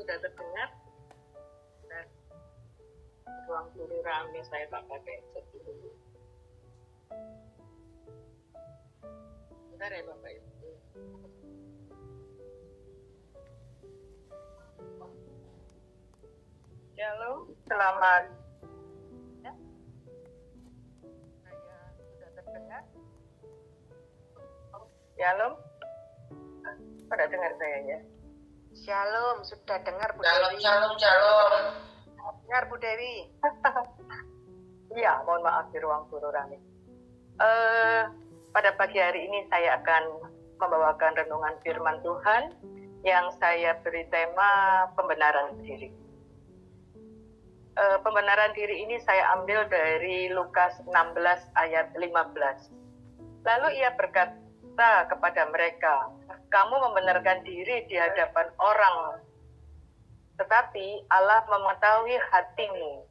sudah terdengar? Dan ruang guru rame saya tak pakai headset dulu. Bentar ya Bapak Ibu. Shalom, selamat. Ya. Saya sudah terdengar? Shalom. Pada dengar saya ya? Shalom, sudah dengar Bu Shalom, Dewi. shalom. Dengar Bu Dewi. Iya, mohon maaf di ruang guru rame. Pada pagi hari ini saya akan membawakan renungan firman Tuhan yang saya beri tema pembenaran diri. Pembenaran diri ini saya ambil dari Lukas 16 ayat 15. Lalu ia berkata kepada mereka, kamu membenarkan diri di hadapan orang, tetapi Allah mengetahui hatimu,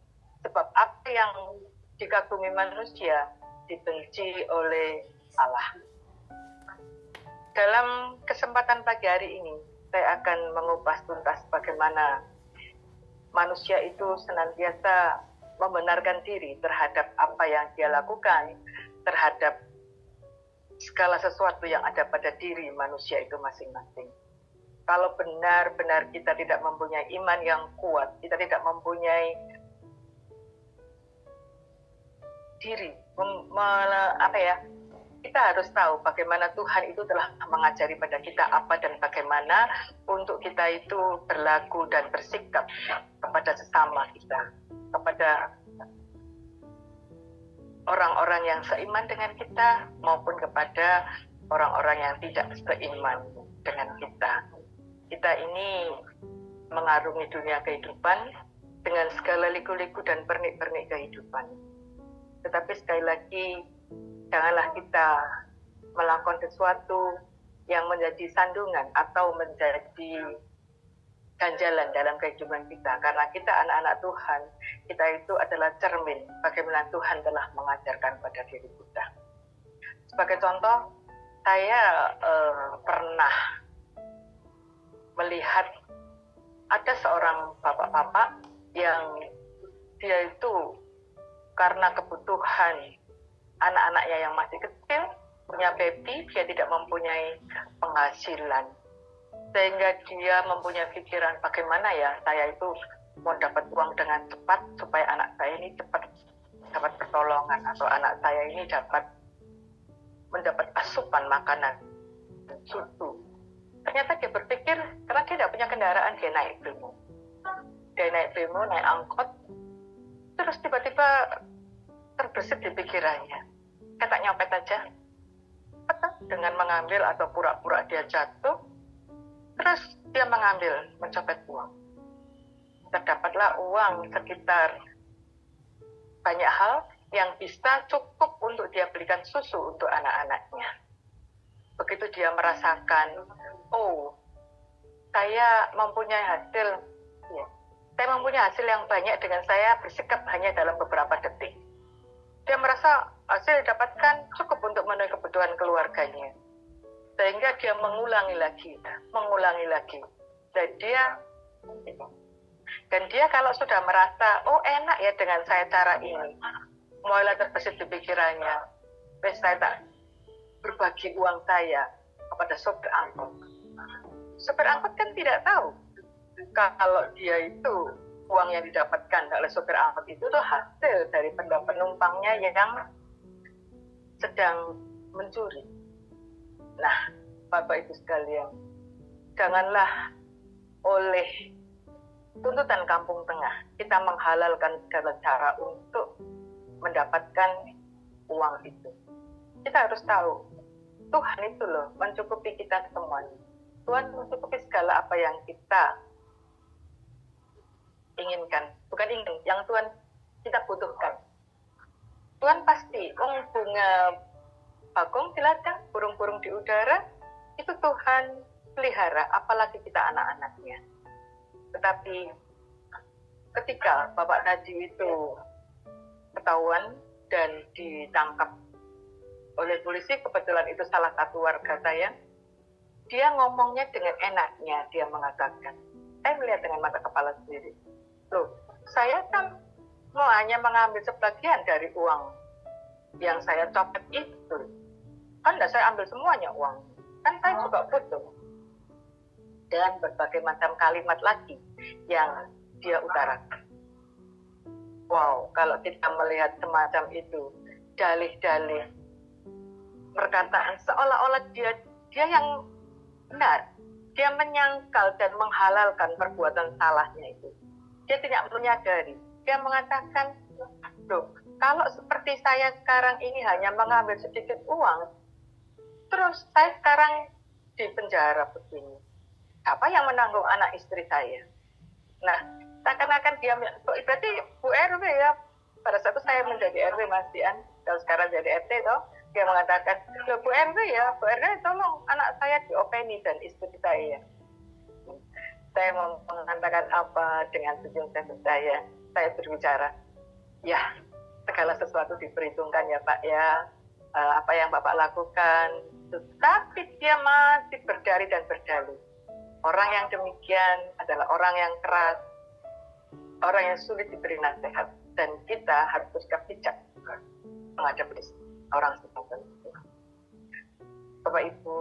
sebab apa yang dikagumi manusia dibenci oleh Allah. Dalam kesempatan pagi hari ini, saya akan mengupas tuntas bagaimana manusia itu senantiasa membenarkan diri terhadap apa yang dia lakukan, terhadap segala sesuatu yang ada pada diri manusia itu masing-masing. Kalau benar-benar kita tidak mempunyai iman yang kuat, kita tidak mempunyai diri, kita harus tahu bagaimana Tuhan itu telah mengajari pada kita apa dan bagaimana untuk kita itu berlaku dan bersikap kepada sesama kita, kepada orang-orang yang seiman dengan kita maupun kepada orang-orang yang tidak seiman dengan kita. Kita ini mengarungi dunia kehidupan dengan segala liku-liku dan pernik-pernik kehidupan. Tetapi sekali lagi, janganlah kita melakukan sesuatu yang menjadi sandungan atau menjadi ganjalan dalam kehidupan kita. Karena kita anak-anak Tuhan, kita itu adalah cermin bagaimana Tuhan telah mengajarkan pada diri kita. Sebagai contoh, saya pernah melihat ada seorang bapak-bapak yang dia itu karena kebutuhan anak-anaknya yang masih kecil, punya baby, dia tidak mempunyai penghasilan. Sehingga dia mempunyai pikiran bagaimana ya saya itu mau dapat uang dengan cepat supaya anak saya ini cepat dapat pertolongan atau anak saya ini dapat mendapat asupan makanan, susu. Ternyata dia berpikir, karena dia tidak punya kendaraan, dia naik bemo. Dia naik bemo, naik angkot, terus tiba-tiba terbesit di pikirannya. Saya tak nyopet aja. Dengan mengambil atau pura-pura dia jatuh, terus dia mencopet uang. Terdapatlah uang sekitar banyak hal yang bisa cukup untuk dia belikan susu untuk anak-anaknya. Begitu dia merasakan, oh, saya mempunyai hasil yang banyak dengan saya bersikap hanya dalam beberapa detik. Dia merasa hasil didapatkan cukup untuk memenuhi kebutuhan keluarganya. Sehingga dia mengulangi lagi. Dan dia kalau sudah merasa, oh enak ya dengan saya cara ini, mulai terbesit di pikirannya, saya tak berbagi uang saya kepada sopir angkot. Sopir angkot kan tidak tahu kalau dia itu uang yang didapatkan oleh sopir angkot itu tuh hasil dari penumpangnya yang sedang mencuri. Nah, Bapak Ibu sekalian, janganlah oleh tuntutan kampung tengah kita menghalalkan segala cara untuk mendapatkan uang itu. Kita harus tahu, Tuhan itu loh mencukupi kita semuanya. Tuhan mencukupi segala apa yang kita inginkan, bukan ingin, yang Tuhan kita butuhkan. Tuhan pasti, bunga bagong di ladang, burung-burung di udara, itu Tuhan pelihara, apalagi kita anak-anaknya. Tetapi ketika Bapak Najib itu ketahuan dan ditangkap oleh polisi, kebetulan itu salah satu warga saya, dia ngomongnya dengan enaknya, dia mengatakan, saya melihat dengan mata kepala sendiri. Loh, saya kan mau hanya mengambil sebagian dari uang yang saya copet itu. Kan enggak saya ambil semuanya uang. Kan saya juga butuh. Dan berbagai macam kalimat lagi yang dia utarakan. Wow, kalau kita melihat semacam itu, dalih-dalih perkataan seolah-olah dia yang benar. Dia menyangkal dan menghalalkan perbuatan salahnya itu. Dia tidak menyadari. Dia mengatakan, loh, kalau seperti saya sekarang ini hanya mengambil sedikit uang, terus saya sekarang di penjara begini. Siapa yang menanggung anak istri saya? Nah, seakan-akan dia, berarti Bu RW ya, pada saat itu saya menjadi RW Mas Dian, dan sekarang jadi RT toh, dia mengatakan, loh Bu RW ya, Bu RW tolong anak saya diopeni dan istri saya. Saya mau mengatakan apa dengan senyum saya berbicara, ya segala sesuatu diperhitungkan ya Pak ya, apa yang Bapak lakukan, tapi dia masih berdari dan berdalih. Orang yang demikian adalah orang yang keras, orang yang sulit diberi nasihat, dan kita harus bersikap bijak menghadapi orang semacam itu. Bapak Ibu,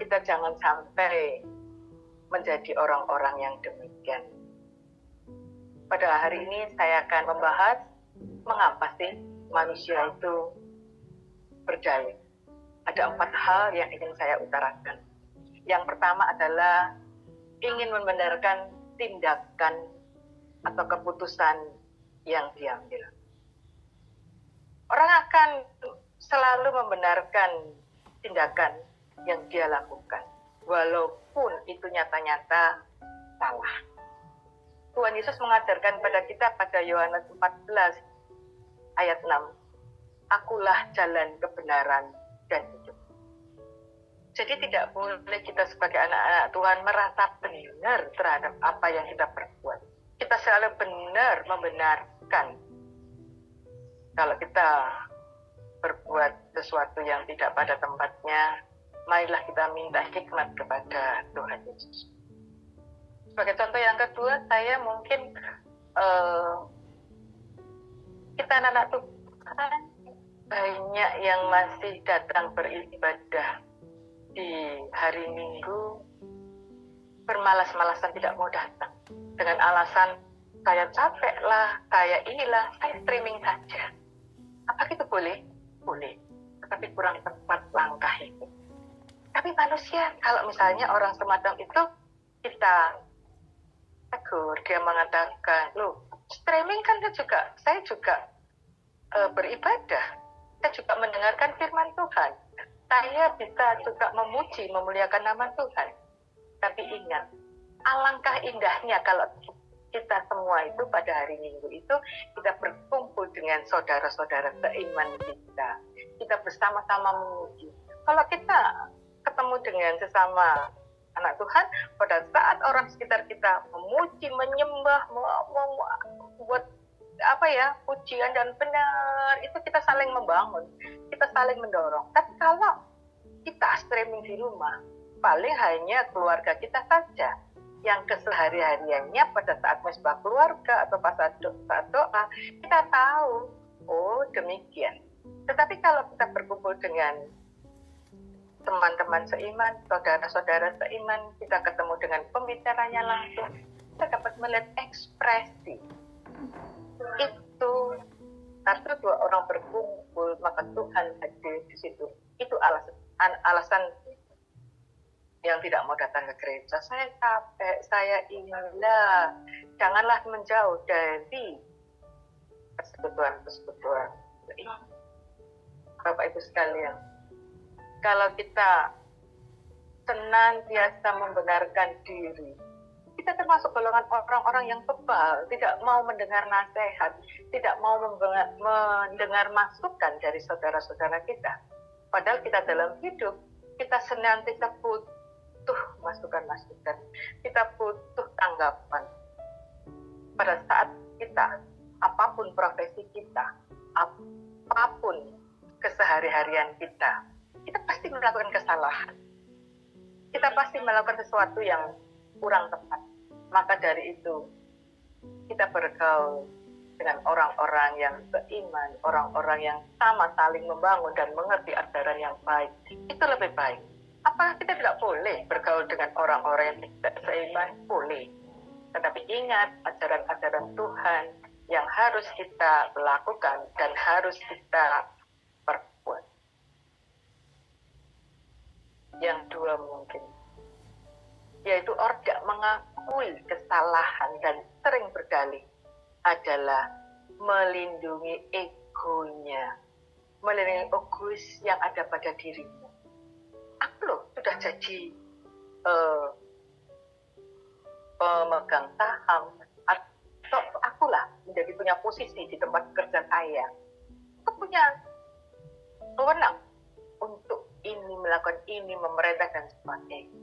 kita jangan sampai menjadi orang-orang yang demikian. Pada hari ini saya akan membahas mengapa sih manusia itu berdalih. Ada 4 hal yang ingin saya utarakan. Yang pertama adalah ingin membenarkan tindakan atau keputusan yang diambil. Orang akan selalu membenarkan tindakan yang dia lakukan, walaupun itu nyata-nyata salah. Tuhan Yesus mengajarkan pada kita pada Yohanes 14 ayat 6, Akulah jalan kebenaran dan hidup. Jadi tidak boleh kita sebagai anak-anak Tuhan merasa benar terhadap apa yang kita perbuat. Kita selalu benar membenarkan. Kalau kita berbuat sesuatu yang tidak pada tempatnya, marilah kita minta hikmat kepada Tuhan Yesus. Sebagai contoh yang kedua, saya mungkin kita anak-anak Tuhan banyak yang masih datang beribadah di hari Minggu, bermalas-malasan tidak mau datang dengan alasan saya capek lah, saya inilah, saya streaming saja. Apa itu boleh? Boleh, tetapi kurang tepat langkah itu. Tapi manusia, kalau misalnya orang semacam itu kita tegur, dia mengatakan, loh, streaming kan saya juga beribadah, saya juga mendengarkan firman Tuhan. Saya bisa juga memuji, memuliakan nama Tuhan. Tapi ingat, alangkah indahnya kalau kita semua itu pada hari Minggu itu kita berkumpul dengan saudara-saudara seiman kita. Kita bersama-sama memuji. Kalau kita ketemu dengan sesama anak Tuhan, pada saat orang sekitar kita memuji, menyembah, membuat pujian dan benar, itu kita saling membangun, kita saling mendorong. Tapi kalau kita streaming di rumah, paling hanya keluarga kita saja yang kesehari-hariannya pada saat mesbah keluarga atau pas saat doa, kita tahu, oh demikian. Tetapi kalau kita berkumpul dengan teman-teman seiman, saudara-saudara seiman, kita ketemu dengan pembicaranya langsung, kita dapat melihat ekspresi. Itu 1-2 orang berkumpul, maka Tuhan hadir di situ. Itu alasan yang tidak mau datang ke gereja. Saya capek, saya inilah. Janganlah menjauh dari persekutuan. Bapak Ibu sekalian, kalau kita senantiasa membenarkan diri, kita termasuk golongan orang-orang yang bebal, tidak mau mendengar nasihat, tidak mau mendengar masukan dari saudara-saudara kita. Padahal kita dalam hidup, kita senantiasa butuh masukan-masukan, kita butuh tanggapan. Pada saat kita, apapun profesi kita, apapun kesehari-harian kita pasti melakukan kesalahan. Kita pasti melakukan sesuatu yang kurang tepat. Maka dari itu kita bergaul dengan orang-orang yang beriman, orang-orang yang sama saling membangun dan mengerti ajaran yang baik. Itu lebih baik. Apakah kita tidak boleh bergaul dengan orang-orang yang tidak seiman? Boleh. Tetapi ingat ajaran-ajaran Tuhan yang harus kita lakukan dan harus kita perbuat. Yang dua mungkin, yaitu orang tidak mengakui kesalahan dan sering berdalih adalah melindungi egonya, melindungi egois yang ada pada dirimu. Aku loh sudah jadi pemegang saham, atau akulah menjadi punya posisi di tempat kerja saya. Aku punya wewenang untuk ini, melakukan ini, memerintah dan sebagainya.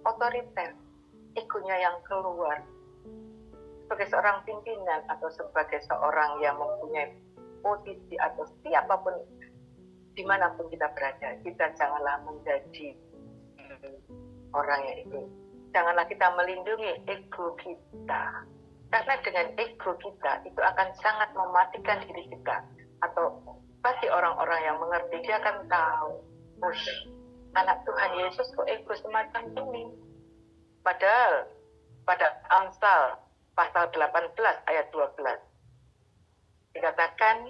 Otoriter, egonya yang keluar. Sebagai seorang pimpinan atau sebagai seorang yang mempunyai posisi atau siapapun dimanapun kita berada, kita janganlah menjadi orang yang itu. Janganlah kita melindungi ego kita, karena dengan ego kita itu akan sangat mematikan diri kita. Atau bagi orang-orang yang mengerti, dia akan tahu, anak Tuhan Yesus kok ego semacam ini. Padahal pada Amsal pasal 18 ayat 12 dikatakan,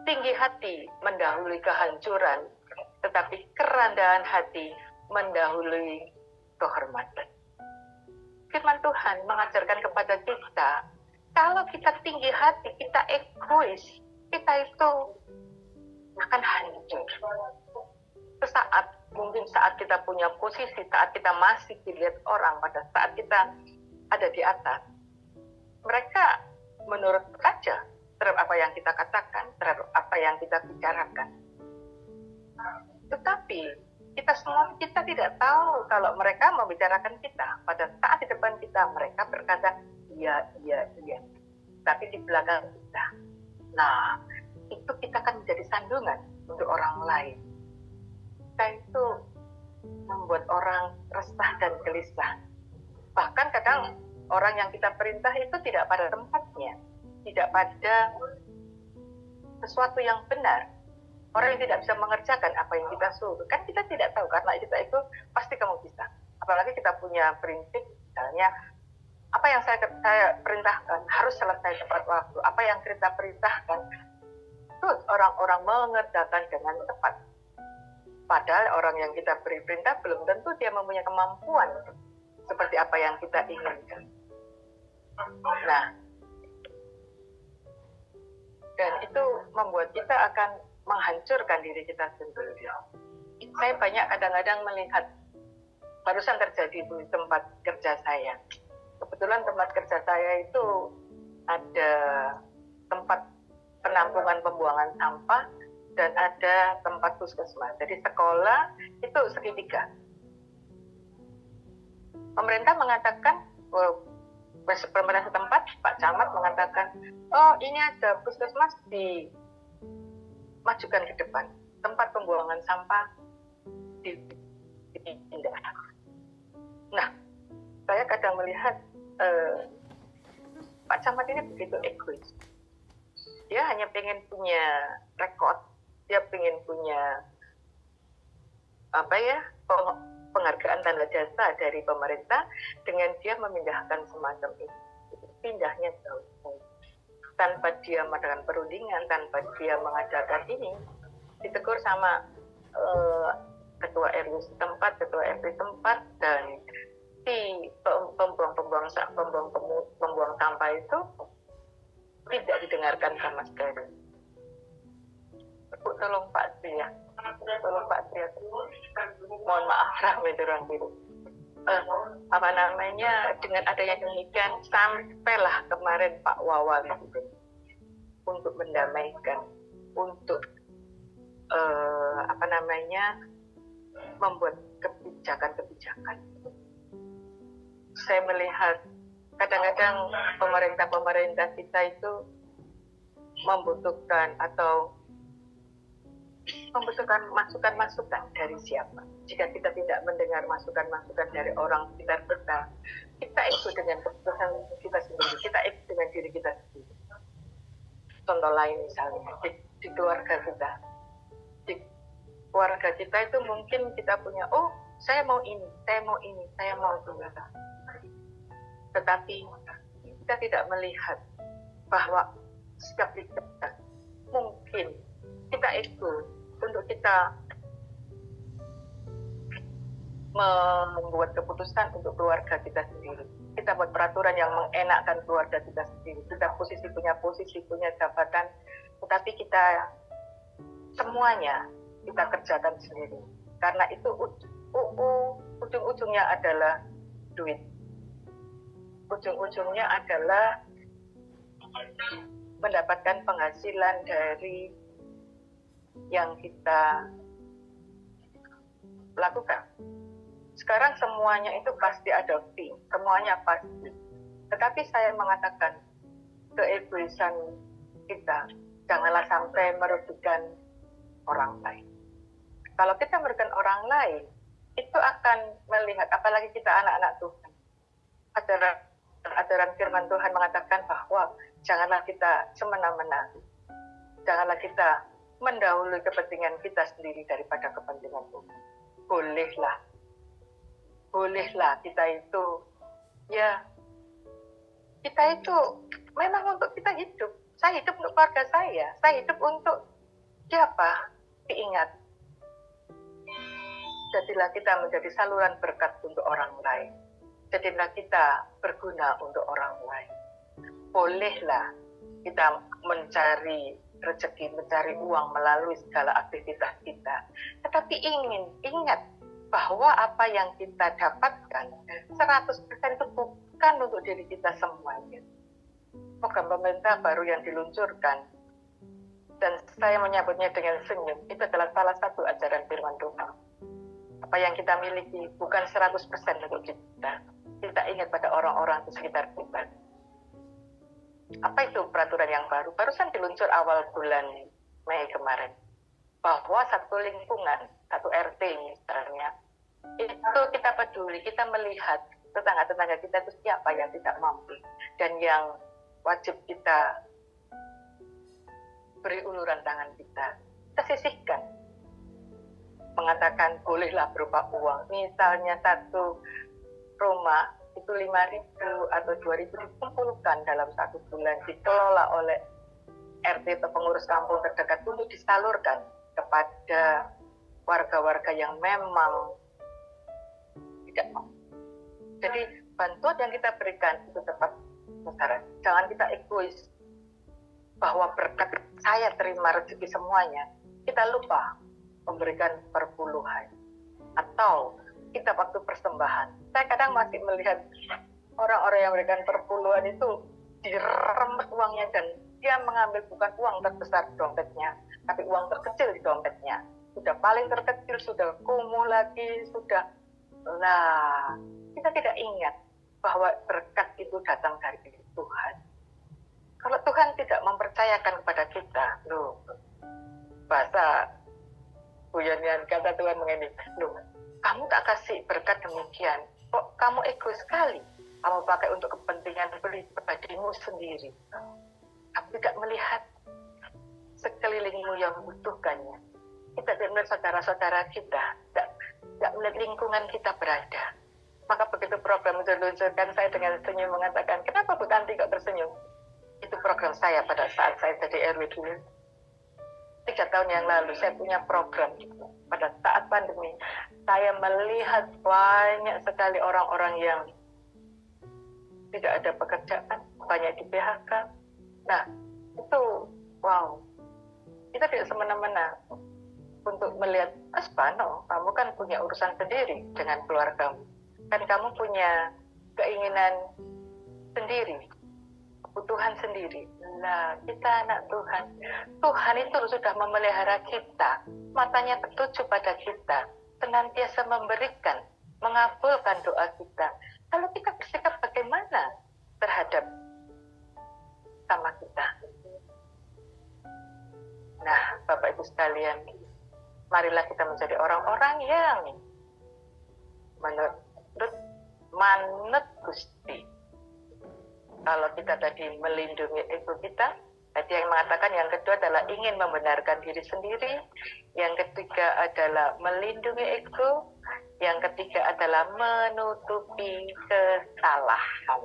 tinggi hati mendahului kehancuran, tetapi kerendahan hati mendahului kehormatan. Firman Tuhan mengajarkan kepada kita, kalau kita tinggi hati, kita egois, kita itu akan hancur. Mungkin saat kita punya posisi, saat kita masih dilihat orang, pada saat kita ada di atas, mereka menurut saja terhadap apa yang kita katakan, terhadap apa yang kita bicarakan. Tetapi kita tidak tahu kalau mereka membicarakan kita. Pada saat di depan kita mereka berkata iya. Tapi di belakang kita, nah itu kita akan menjadi sandungan untuk orang lain. Kita itu membuat orang resah dan gelisah. Bahkan kadang orang yang kita perintah itu tidak pada tempatnya, tidak pada sesuatu yang benar. Orang yang tidak bisa mengerjakan apa yang kita suruh, kan kita tidak tahu, karena kita itu pasti kamu bisa. Apalagi kita punya prinsip, misalnya apa yang saya perintahkan harus selesai tepat waktu. Apa yang kita perintahkan terus orang-orang mengerjakan dengan tepat. Padahal orang yang kita beri perintah belum tentu dia mempunyai kemampuan seperti apa yang kita inginkan. Nah, dan itu membuat kita akan menghancurkan diri kita sendiri. Saya banyak kadang-kadang melihat, barusan terjadi di tempat kerja saya. Kebetulan tempat kerja saya itu ada tempat penampungan pembuangan sampah dan ada tempat puskesmas. Jadi sekolah itu segitiga. Pemerintah mengatakan, pemerintah setempat, Pak Camat mengatakan, oh ini ada puskesmas dimajukan ke depan. Tempat pembuangan sampah dipindah. Nah, saya kadang melihat Pak Camat ini begitu egois. Dia hanya pengen punya rekod, dia pengen punya penghargaan tanda jasa dari pemerintah dengan dia memindahkan semacam itu. Pindahnya jauh. Tanpa dia mengadakan perundingan, tanpa dia mengajarkan ini, ditegur sama ketua RW setempat, ketua RT setempat, dan si pembuang sampah itu tidak didengarkan sama sekali. Tolong Pak Tri ya, mohon maaf orang biru. Dengan adanya demikian sampailah kemarin Pak Wawan untuk mendamaikan, untuk membuat kebijakan-kebijakan. Saya melihat kadang-kadang pemerintah kita itu membutuhkan atau membutuhkan masukan-masukan dari siapa. Jika kita tidak mendengar masukan-masukan dari orang sekitar kita ikut dengan keputusan kita sendiri, kita ikut dengan diri kita sendiri. Contoh lain misalnya, di keluarga kita. Di keluarga kita itu mungkin kita punya, saya mau ini, saya mau ini, saya mau itu. Tetapi kita tidak melihat bahwa setiap kita mungkin kita ikut untuk kita membuat keputusan untuk keluarga kita sendiri. Kita buat peraturan yang mengenakkan keluarga kita sendiri. Kita punya jabatan, tetapi kita semuanya kita kerjakan sendiri. Karena itu ujung-ujungnya adalah duit. Ujung-ujungnya adalah mendapatkan penghasilan dari yang kita lakukan. Sekarang semuanya itu pasti ada fee, semuanya pasti. Tetapi saya mengatakan keegoisan kita janganlah sampai merugikan orang lain. Kalau kita merugikan orang lain, itu akan melihat, apalagi kita anak-anak Tuhan. Ajaran firman Tuhan mengatakan bahwa janganlah kita semena-mena, janganlah kita mendahului kepentingan kita sendiri daripada kepentingan Tuhan. Bolehlah kita itu, kita itu memang untuk kita hidup. Saya hidup untuk keluarga saya hidup untuk siapa? Diingat. Jadilah kita menjadi saluran berkat untuk orang lain. Jadilah kita berguna untuk orang lain. Bolehlah kita mencari rezeki, mencari uang melalui segala aktivitas kita. Tetapi ingat bahwa apa yang kita dapatkan 100% itu bukan untuk diri kita semuanya. Program pemerintah baru yang diluncurkan, dan saya menyambutnya dengan senyum, itu adalah salah satu ajaran firman Tuhan. Apa yang kita miliki bukan 100% untuk kita. Kita ingat pada orang-orang di sekitar kita. Apa itu peraturan yang baru? Barusan diluncur awal bulan Mei kemarin. Bahwa satu lingkungan, satu RT misalnya, itu kita peduli, kita melihat tetangga-tetangga kita itu siapa yang tidak mampu. Dan yang wajib kita beri uluran tangan kita sisihkan. Mengatakan bolehlah berupa uang. Misalnya satu rumah itu 5.000 atau 2.000 dikumpulkan dalam satu bulan, dikelola oleh RT atau pengurus kampung terdekat untuk disalurkan kepada warga-warga yang memang tidak mampu. Jadi bantuan yang kita berikan itu tepat sasaran. Jangan kita egois bahwa berkat saya terima rezeki semuanya, kita lupa memberikan perpuluhan atau kita waktu persembahan. Saya kadang masih melihat orang-orang yang memberikan perpuluhan itu diremet uangnya, dan dia mengambil bukan uang terbesar di dompetnya, tapi uang terkecil di dompetnya. Sudah paling terkecil, sudah kumuh lagi, sudah lah. Kita tidak ingat bahwa berkat itu datang dari Tuhan. Kalau Tuhan tidak mempercayakan kepada kita, bahasa buyanian kata Tuhan mengenai, kamu tak kasih berkat demikian, kok kamu egois sekali, kamu pakai untuk kepentingan pribadimu sendiri. Kamu tidak melihat sekelilingmu yang membutuhkannya. Kita tidak melihat saudara-saudara kita, tidak melihat lingkungan kita berada. Maka begitu program itu diluncurkan, saya dengan senyum mengatakan, kenapa Bu Tanti kok tersenyum? Itu program saya pada saat saya jadi RW dulu. 3 tahun yang lalu saya punya program itu. Pada saat pandemi, saya melihat banyak sekali orang-orang yang tidak ada pekerjaan, banyak di PHK. Nah, itu wow. Kita tidak semena-mena untuk melihat, Asbano, kamu kan punya urusan sendiri dengan keluargamu. Kan kamu punya keinginan sendiri, kebutuhan sendiri. Nah, kita anak Tuhan. Tuhan itu sudah memelihara kita. Matanya tertuju pada kita. Senantiasa memberikan, mengabulkan doa kita. Lalu kita bersikap bagaimana terhadap sama kita? Nah, Bapak Ibu sekalian, marilah kita menjadi orang-orang yang menurut manut Gusti. Kalau kita tadi melindungi ego kita, tadi yang mengatakan yang kedua adalah ingin membenarkan diri sendiri, yang ketiga adalah melindungi ego, yang ketiga adalah menutupi kesalahan.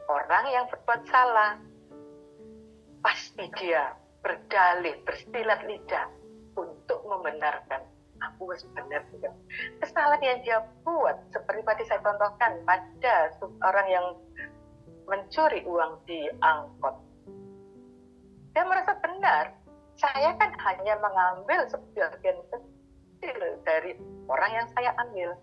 Orang yang berbuat salah, pasti dia berdalih, bersilat lidah untuk membenarkan. Aku harus benar juga. Kesalahan yang dia buat, seperti tadi saya contohkan pada orang yang mencuri uang di angkot. Dia merasa benar. Saya kan hanya mengambil sebagian kecil dari orang yang saya ambil.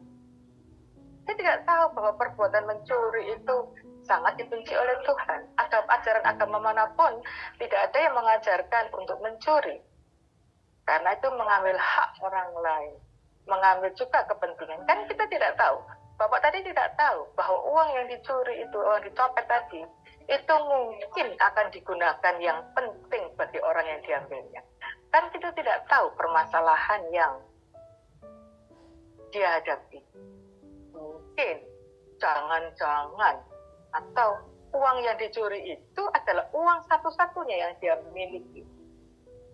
Saya tidak tahu bahwa perbuatan mencuri itu sangat dibenci oleh Tuhan. Ajaran agama manapun tidak ada yang mengajarkan untuk mencuri. Karena itu mengambil hak orang lain, mengambil juga kepentingan. Kan kita tidak tahu. Bapak tadi tidak tahu bahwa uang yang dicuri itu, uang dicopet tadi, itu mungkin akan digunakan yang penting bagi orang yang diambilnya. Kan kita tidak tahu permasalahan yang dia hadapi. Mungkin, jangan-jangan, atau uang yang dicuri itu adalah uang satu-satunya yang dia miliki.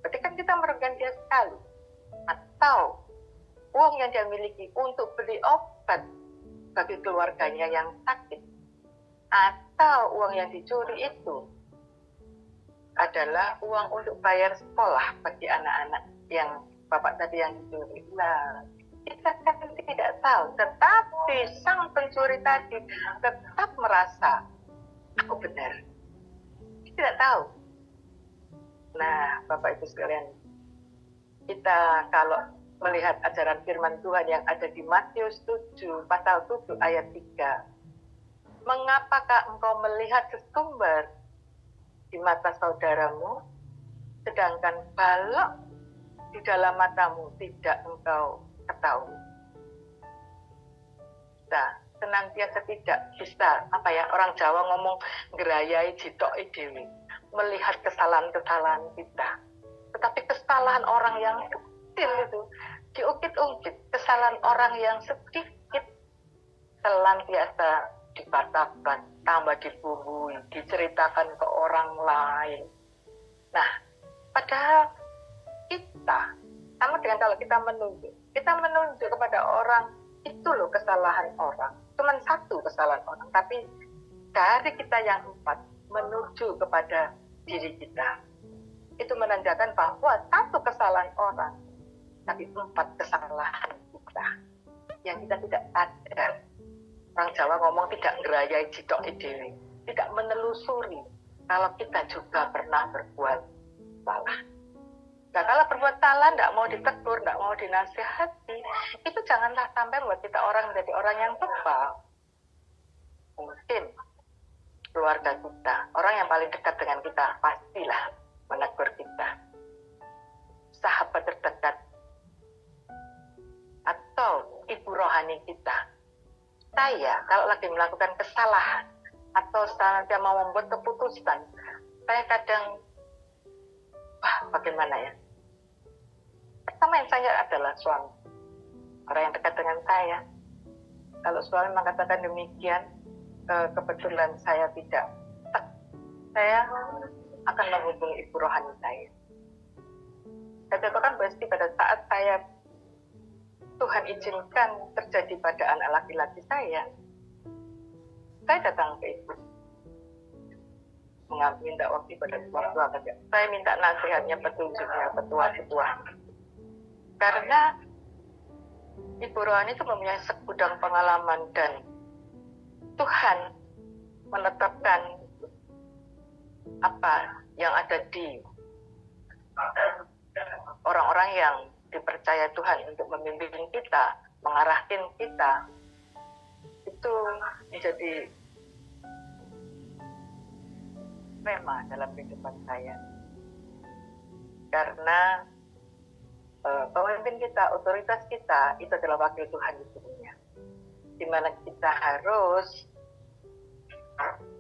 Berarti kan kita merugikan dia sekali. Atau uang yang dia miliki untuk beli obat bagi keluarganya yang sakit, atau uang yang dicuri itu adalah uang untuk bayar sekolah bagi anak-anak yang bapak tadi yang dicuri. Nah, kita kan tidak tahu, tetapi sang pencuri tadi tetap merasa aku benar. Kita tidak tahu. Nah, Bapak Ibu sekalian, kita kalau melihat ajaran firman Tuhan yang ada di Matius 7, pasal 7 ayat 3. Mengapakah engkau melihat sesumber di mata saudaramu, sedangkan balok di dalam matamu tidak engkau ketahui? Nah, senantiasa tidak bisa, orang Jawa ngomong ngerayai jitok dewi, melihat kesalahan-kesalahan kita. Tetapi kesalahan orang yang kecil itu diungkit-ungkit, kesalahan orang yang sedikit senantiasa dikatakan, tambah dibumbui, diceritakan ke orang lain. Nah, padahal kita sama dengan kalau kita menunjuk kepada orang, itu loh kesalahan orang, cuma satu kesalahan orang, tapi dari kita yang 4 menuju kepada diri kita, itu menandakan bahwa satu kesalahan orang, tapi 4 kesalahan kita yang kita tidak sadar. Orang Jawa ngomong tidak ngerayai jitok dewe, tidak menelusuri kalau kita juga pernah berbuat salah. Nah, kalau berbuat salah, tidak mau ditegur, tidak mau dinasihati, itu janganlah sampai membuat kita menjadi orang yang bebal. Mungkin keluarga kita, orang yang paling dekat dengan kita, pastilah menegur kita. Sahabat terdekat, atau ibu rohani kita. Saya, kalau lagi melakukan kesalahan, atau saya mau membuat keputusan, saya kadang, bagaimana ya? Pertama yang saya adalah suami, orang yang dekat dengan saya. Kalau suami mengatakan demikian, kebetulan saya tidak, saya akan menghubungi ibu rohani saya. Saya contohkan pasti pada saat Tuhan izinkan terjadi pada anak laki-laki saya datang ke ibu, minta waktu pada waktu saja. Saya minta nasihatnya, petunjuknya, petua-petua. Karena ibu rohani itu mempunyai segudang pengalaman dan Tuhan menetapkan apa yang ada di orang-orang yang dipercaya Tuhan untuk membimbing kita, mengarahkan kita, itu menjadi tema dalam kehidupan saya. Karena pemimpin kita, otoritas kita, itu adalah wakil Tuhan di dunia, di mana kita harus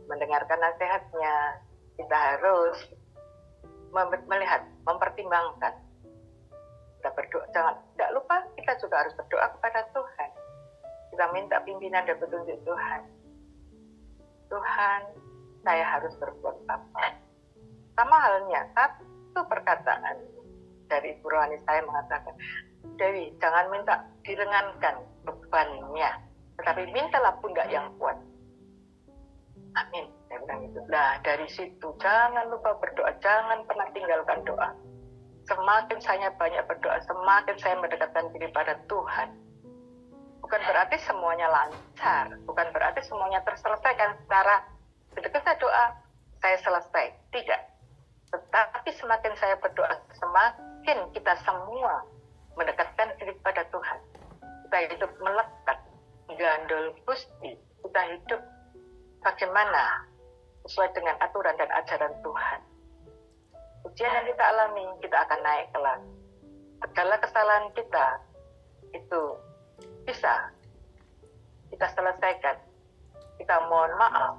mendengarkan nasihatnya, kita harus melihat, mempertimbangkan. kita berdoa, tidak lupa kita juga harus berdoa kepada Tuhan. Kita minta pimpinan dan petunjuk Tuhan. Tuhan, saya harus berbuat apa? Sama halnya, satu perkataan dari Ibu Rohani saya mengatakan, Dewi, jangan minta diringankan bebannya, tetapi mintalah pundak yang kuat. Amin. Saya bilang itu. Nah, dari situ jangan lupa berdoa, jangan pernah tinggalkan doa. Semakin saya banyak berdoa, semakin saya mendekatkan diri pada Tuhan. Bukan berarti semuanya lancar, bukan berarti semuanya terselesaikan secara ketika saya doa, saya selesai. Tidak. Tetapi semakin saya berdoa, semakin kita semua mendekatkan diri pada Tuhan. Kita hidup melekat, gandul gusti, kita hidup bagaimana sesuai dengan aturan dan ajaran Tuhan. Ujian yang kita alami, kita akan naik kelas. Segala kesalahan kita itu bisa kita selesaikan. Kita mohon maaf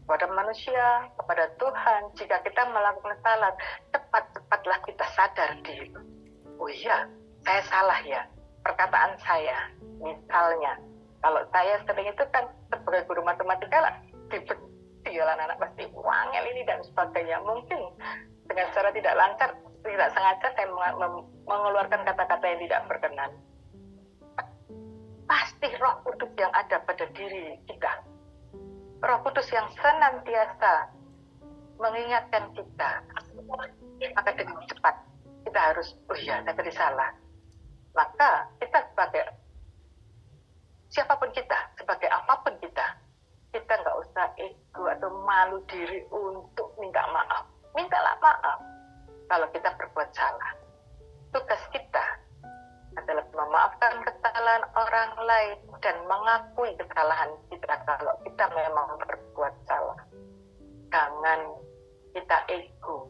kepada manusia, kepada Tuhan. Jika kita melakukan kesalahan, cepat-cepatlah kita sadar diri. Oh iya, saya salah ya. Perkataan saya, misalnya, kalau saya sering itu kan sebagai guru matematika lah, dibeti anak-anak pasti wangel ini dan sebagainya. Mungkin dengan cara tidak lancar, tidak sengaja saya mengeluarkan kata-kata yang tidak berkenan. Pasti Roh Kudus yang ada pada diri kita, Roh Kudus yang senantiasa mengingatkan kita, maka dengan cepat kita harus, oh iya, saya tadi salah. Maka kita sebagai siapapun kita, sebagai apapun kita nggak usah ego atau malu diri untuk minta maaf. Mintalah maaf kalau kita berbuat salah. Tugas kita adalah memaafkan kesalahan orang lain dan mengakui kesalahan kita kalau kita memang berbuat salah. Jangan kita ego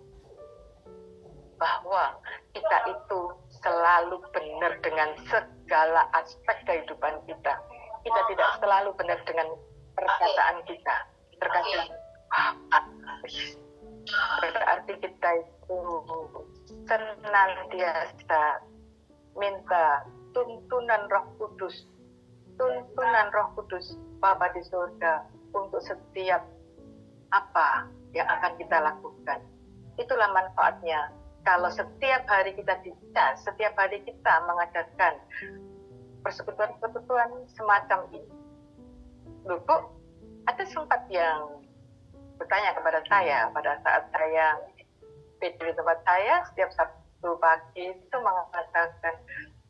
bahwa kita itu selalu benar dengan segala aspek kehidupan kita. Kita tidak selalu benar dengan perkataan kita. Terkadang berarti kita itu senantiasa minta tuntunan Roh Kudus, Bapa di surga untuk setiap apa yang akan kita lakukan. Itulah manfaatnya kalau setiap hari kita dicas, setiap hari kita mengadakan persekutuan-persekutuan semacam ini. Loh Bu, ada sempat yang bertanya kepada saya pada saat saya di tempat saya setiap Sabtu pagi itu mengatakan,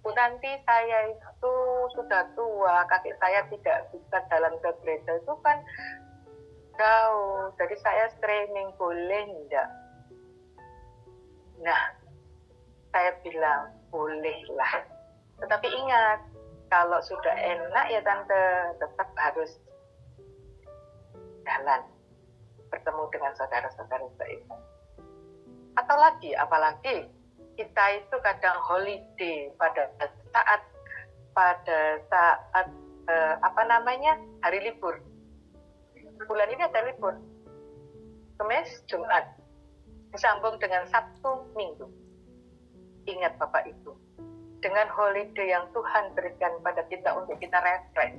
Bu, nanti saya itu sudah tua, kaki saya tidak bisa jalan ke gereja, itu kan jauh, jadi saya streaming, boleh enggak? Nah, saya bilang bolehlah, tetapi ingat, kalau sudah enak ya Tante, tetap harus jalan bertemu dengan saudara-saudara seiman. Atau apalagi kita itu kadang holiday pada saat hari libur. Bulan ini ada libur, Kamis, Jumat, disambung dengan Sabtu, Minggu. Ingat Bapak Ibu, dengan holiday yang Tuhan berikan pada kita untuk kita refresh.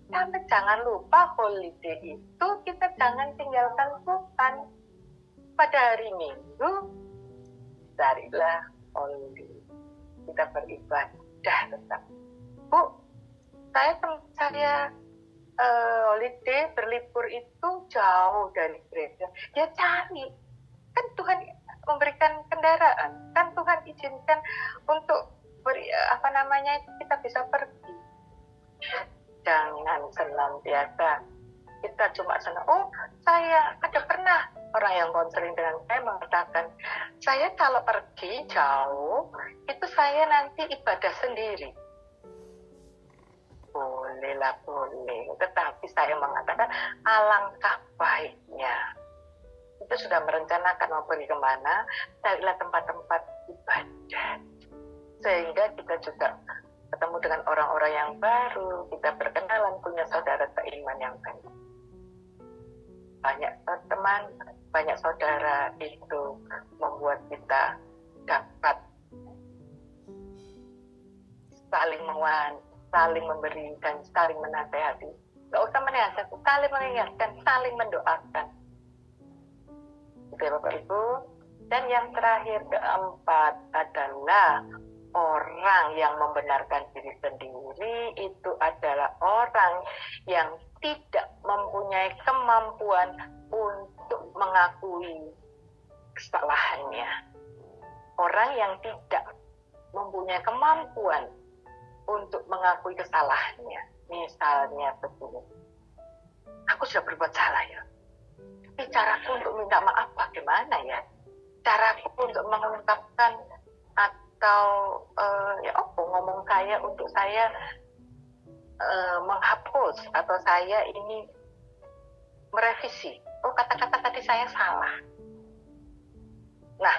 Tapi jangan lupa holiday itu kita jangan tinggalkan Tuhan. Pada hari Minggu, carilah holiday. Kita beribadah tetap. Bu, saya holiday berlibur itu jauh dari gereja. Ya cari. Kan Tuhan memberikan kendaraan. Kan Tuhan izinkan untuk kita bisa pergi. Jangan senantiasa kita cuma senang. Oh, saya ada pernah orang yang konseling dengan saya mengatakan, saya kalau pergi jauh itu saya nanti ibadah sendiri. Bolehlah, boleh. Tetapi saya mengatakan alangkah baiknya. Itu sudah merencanakan mau pergi kemana, carilah tempat-tempat ibadah. Sehingga kita juga ketemu dengan orang-orang yang baru, kita berkenalan, punya saudara seiman yang baik. Banyak teman, banyak saudara itu membuat kita dapat dermawan, saling memberi dan saling menasehati. Nggak usah menasehati, saling mengingatkan, saling mendoakan. Oke Bapak Ibu. Dan yang terakhir keempat adalah orang yang membenarkan diri sendiri itu adalah orang yang tidak mempunyai kemampuan untuk mengakui kesalahannya. Orang yang tidak mempunyai kemampuan untuk mengakui kesalahannya. Misalnya begini, aku sudah berbuat salah ya, tapi caraku untuk minta maaf bagaimana ya? Caraku untuk mengungkapkan atau ngomong saya untuk saya menghapus atau saya ini merevisi. Oh, kata-kata tadi saya salah. Nah,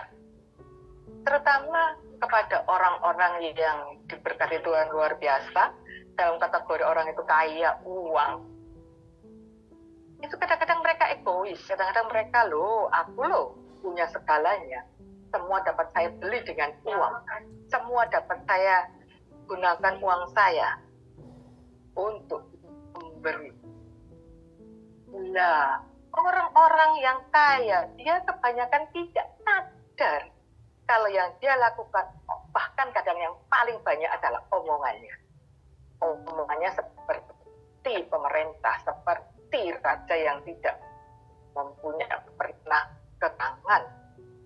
terutama kepada orang-orang yang diberkati Tuhan luar biasa, dalam kategori orang itu kaya, uang, itu kadang-kadang mereka egois, kadang-kadang mereka aku punya segalanya, semua dapat saya beli dengan uang, semua dapat saya gunakan uang saya untuk memberi. Nah, orang-orang yang kaya, dia kebanyakan tidak sadar kalau yang dia lakukan, bahkan kadang yang paling banyak adalah omongannya. Omongannya seperti pemerintah, seperti raja yang tidak mempunyai pernah ketangan,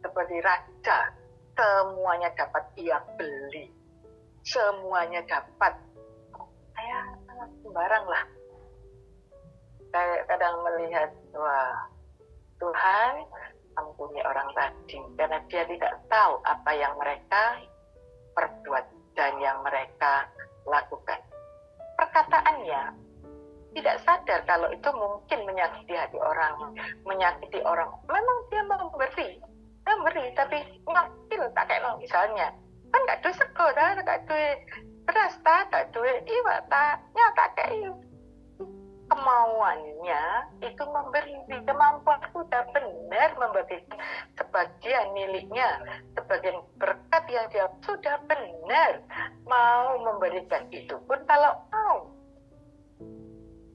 seperti raja, semuanya dapat ia beli, semuanya dapat, sembarang lah. Saya kadang melihat, wah, Tuhan ampuni orang tadi, karena dia tidak tahu apa yang mereka perbuat dan yang mereka lakukan. Perkataannya tidak sadar kalau itu mungkin menyakiti hati orang, menyakiti orang. Memang dia memberi, tapi ngakil tak kayak misalnya, kan gak duit sego, gak duit beras, gak duit iwak, nyata kayak kemauannya itu memberi, kemampuan sudah benar membagikan sebagian miliknya, sebagian berkat yang dia sudah benar mau memberikan itu pun kalau mau.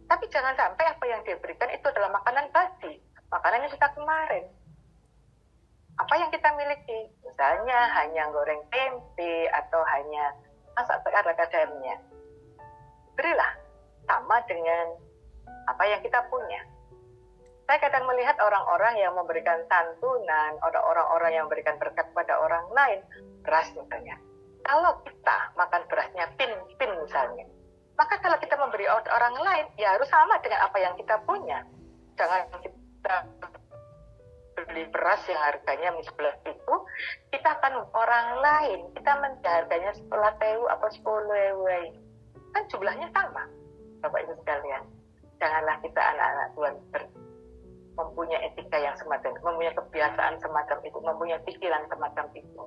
Tapi jangan sampai apa yang dia berikan itu adalah makanan basi, makanan yang sudah kemarin. Apa yang kita miliki, misalnya hanya goreng tempe atau hanya masak sekadar-kadarnya, berilah sama dengan apa yang kita punya. Saya kadang melihat orang-orang yang memberikan santunan, orang-orang yang memberikan berkat pada orang lain, beras misalnya. Kalau kita makan berasnya pin misalnya, maka kalau kita memberi orang lain, ya harus sama dengan apa yang kita punya. Jangan kita beli beras yang harganya misalnya itu, kita akan orang lain, kita harganya 10.000 atau 10.000. Kan jumlahnya sama, Bapak Ibu sekalian. Janganlah kita anak-anak Tuhan mempunyai etika yang semacam itu, mempunyai kebiasaan semacam itu, mempunyai pikiran semacam itu.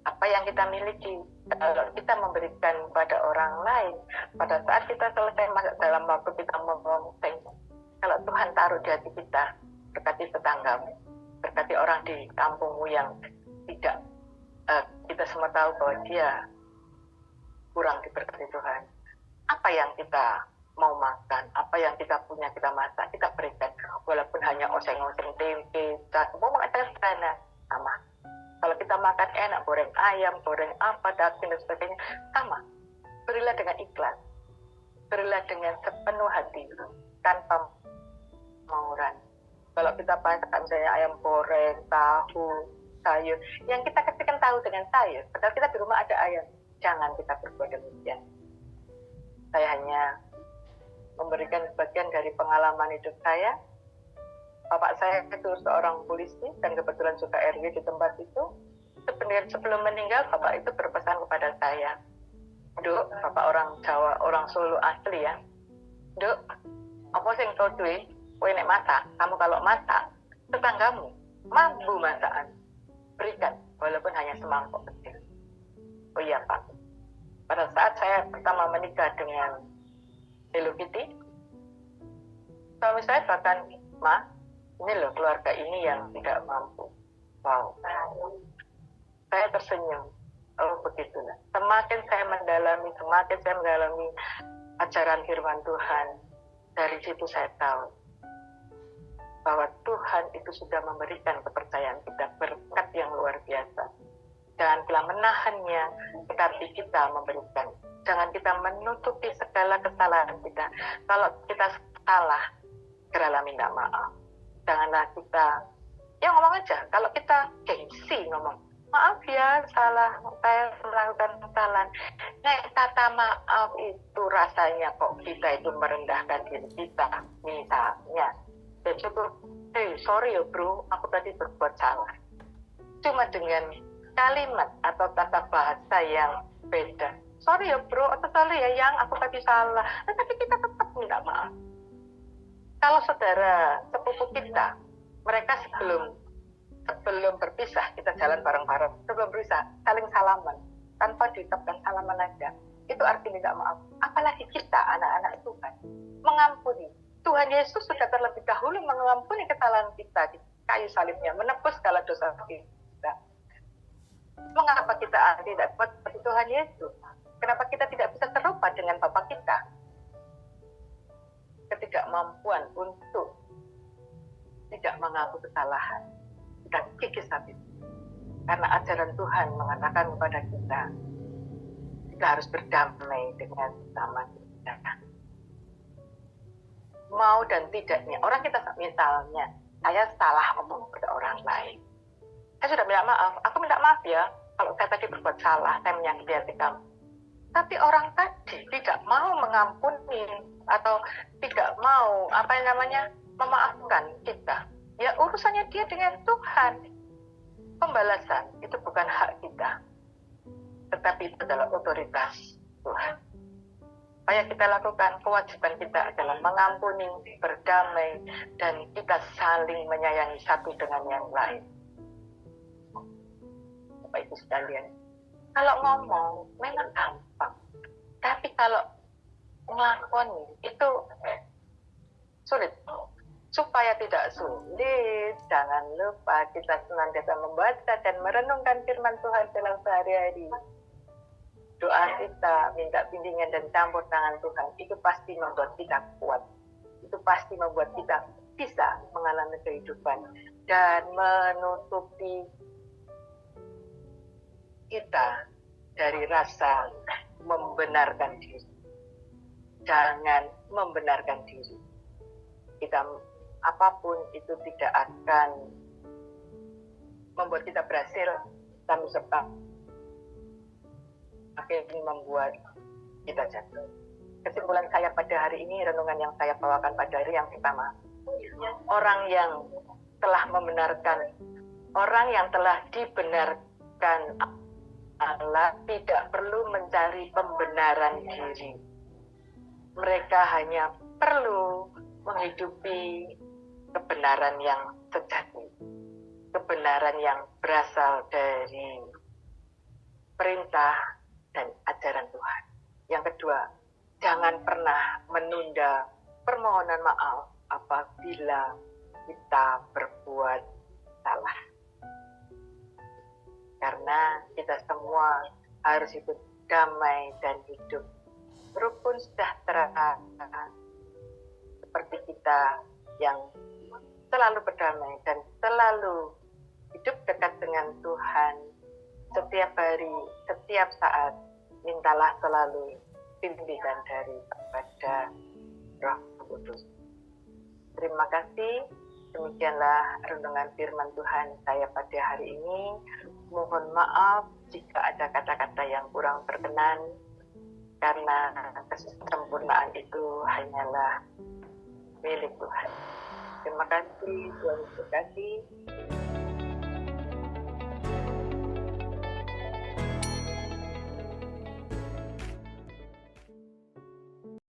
Apa yang kita miliki, kalau kita memberikan pada orang lain, pada saat kita selesai masuk dalam waktu kita ngomong, kalau Tuhan taruh di hati kita, berkati tetanggamu, berkati orang di kampungmu yang tidak, kita semua tahu bahwa dia kurang diberkati Tuhan. Apa yang kita mau makan, apa yang kita punya kita masak, kita berikan, walaupun hanya oseng-oseng tempe, mau makan sederhana, sama. Kalau kita makan enak, goreng ayam, goreng apa, daging dan sebagainya, sama. Berilah dengan ikhlas, berilah dengan sepenuh hati, tanpa mengurangi. Kalau kita masak misalnya ayam goreng, tahu, sayur, yang kita kasihkan tahu dengan sayur, padahal kita di rumah ada ayam, jangan kita berbuat demikian. Saya hanya memberikan bagian dari pengalaman hidup saya. Bapak saya itu seorang polisi dan kebetulan juga RW di tempat itu. Sebenarnya sebelum meninggal, Bapak itu berpesan kepada saya, Duk, Bapak orang Jawa, orang Solo asli ya, Duk, apa sing kau duwe, kowe nek masak, kamu kalau masak, tetanggamu mampu masakan, berikan, walaupun hanya semangkok kecil. Oh iya Pak. Pada saat saya pertama menikah dengan Hello Kitty, suami saya bahkan, Ma, ini loh keluarga ini yang tidak mampu. Wow. Saya tersenyum. Oh begitulah. semakin saya mendalami ajaran firman Tuhan, dari situ saya tahu bahwa Tuhan itu sudah memberikan kepercayaan kita berkat yang luar biasa. Jangan kita menahannya, tetapi kita memberikan. Jangan kita menutupi segala kesalahan kita. Kalau kita salah, segeralah minta maaf. Janganlah kita, ya ngomong aja. Kalau kita gengsi ngomong, maaf ya, salah, saya melakukan kesalahan. Nah, kata maaf itu rasanya kok kita itu merendahkan diri kita. Misalnya, ya cukup, sorry ya bro, aku tadi berbuat salah. Cuma dengan kalimat atau tata bahasa yang beda. Sorry ya bro, atau sorry ya yang, aku tadi salah. Tapi kita tetap minta maaf. Kalau saudara sepupu kita, mereka sebelum berpisah, kita jalan bareng-bareng, sebelum berpisah, saling salaman, tanpa diucapkan salaman aja, itu arti minta maaf. Apalagi kita, anak-anak Tuhan, mengampuni. Tuhan Yesus sudah terlebih dahulu mengampuni kesalahan kita di kayu salibnya, menebus segala dosa kita. Mengapa kita tidak buat seperti Tuhan Yesus? Kenapa kita tidak bisa serupa dengan Bapa kita? Ketidakmampuan untuk tidak mengaku kesalahan dan kikis hati. Karena ajaran Tuhan mengatakan kepada kita harus berdamai dengan sesama kita. Mau dan tidaknya, orang kita misalnya, saya salah omong pada orang lain. Saya sudah minta maaf, aku minta maaf ya, kalau saya tadi berbuat salah, saya menyakiti hati kamu. Tapi orang tadi tidak mau mengampuni atau tidak mau memaafkan kita. Ya urusannya dia dengan Tuhan. Pembalasan itu bukan hak kita, tetapi itu adalah otoritas Tuhan. Apa yang kita lakukan, kewajiban kita adalah mengampuni, berdamai, dan kita saling menyayangi satu dengan yang lain. Bapak Ibu sekalian, kalau ngomong memang gampang, tapi kalau ngelakoni itu sulit. Supaya tidak sulit, jangan lupa kita senantiasa membaca dan merenungkan firman Tuhan dalam sehari-hari. Doa kita, minta bimbingan dan campur tangan Tuhan, itu pasti membuat kita kuat. Itu pasti membuat kita bisa mengalami kehidupan dan menutupi kita dari rasa membenarkan diri. Jangan membenarkan diri. Kita apapun itu tidak akan membuat kita berhasil, tapi serta akhirnya membuat kita jatuh. Kesimpulan saya pada hari ini, renungan yang saya bawakan pada hari yang pertama, orang yang telah membenarkan, orang yang telah dibenarkan Allah tidak perlu mencari pembenaran diri. Mereka hanya perlu menghidupi kebenaran yang sejati, kebenaran yang berasal dari perintah dan ajaran Tuhan. Yang kedua, jangan pernah menunda permohonan maaf apabila kita berbuat salah. Karena kita semua harus hidup damai dan hidup rukun sejahtera seperti kita yang selalu berdamai dan selalu hidup dekat dengan Tuhan setiap hari, setiap saat. Mintalah selalu bimbingan daripada Roh Kudus. Terima kasih. Demikianlah renungan firman Tuhan saya pada hari ini. Mohon maaf jika ada kata-kata yang kurang berkenan, karena kesempurnaan itu hanyalah milik Tuhan. Terima kasih, Tuhan memberkati.